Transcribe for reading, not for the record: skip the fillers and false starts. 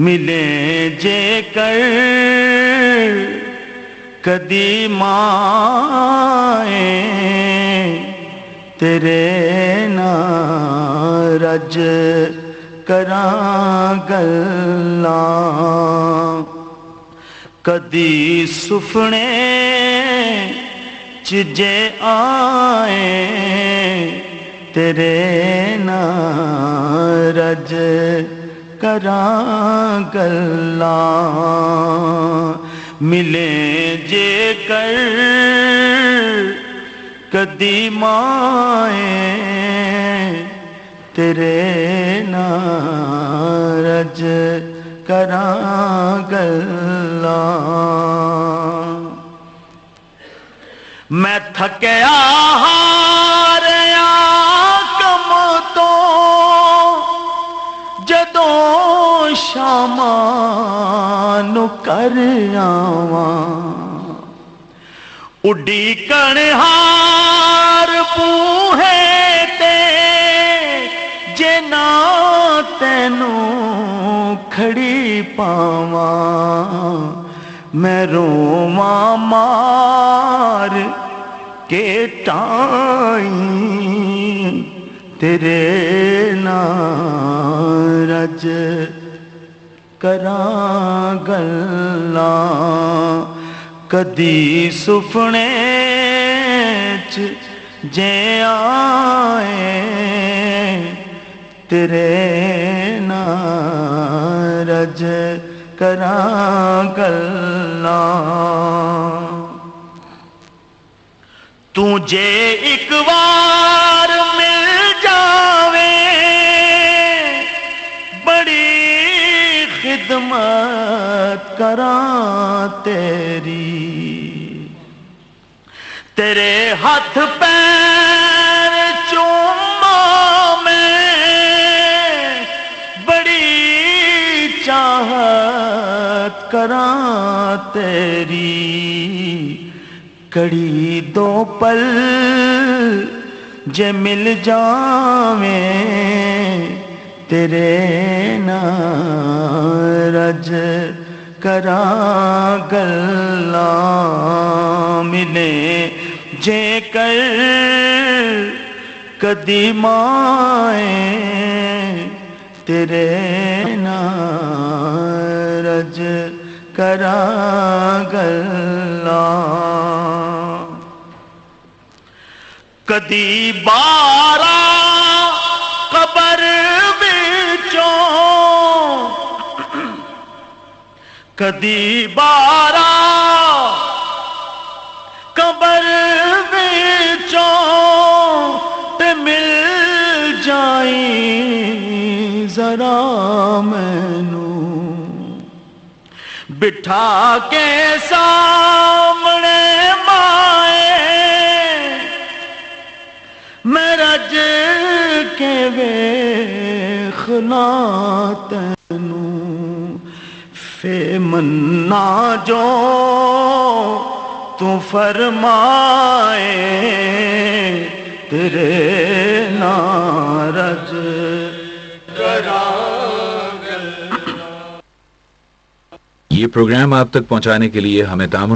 मिले जे कर कदी माए तेरे नाल रज करां गल्लां कदी सुफने च जे आए तेरे नाल रज करां गल्लां मिले जे कर कदी माए तेरे नाल रज करां गल्लां मैं थकिया हारिया कम तो जदों शामां नूं कर आवां उडीकण हार बूहे ते जे ना तैनूं खड़ी पावां मैं रोवां मार के टाई तेरे नाल रज करां गल्लां कदी सुफने च जे आए तेरे नाल रज करां गल्लां तू जे एक बार मिल जावे बड़ी खिदमत करां तेरी तेरे हाथ पैर चूमा मैं बड़ी चाहत करां तेरी कड़ी दो पल जे मिल जावें तेरे नाल रज करां गल्लां मिले जे कर कदी माए तेरे नाल रज करां गल्लां कदी बारा कबर विचों कदी बारा कबर विचों ते मिल जाई जरा मैनू बिठा के सामने माए मैं रज के वेखना तैनू फे मन्ना जो तू फरमाए तेरे नाल रज करां। ये प्रोग्राम आप तक पहुंचाने के लिए हमें तामुन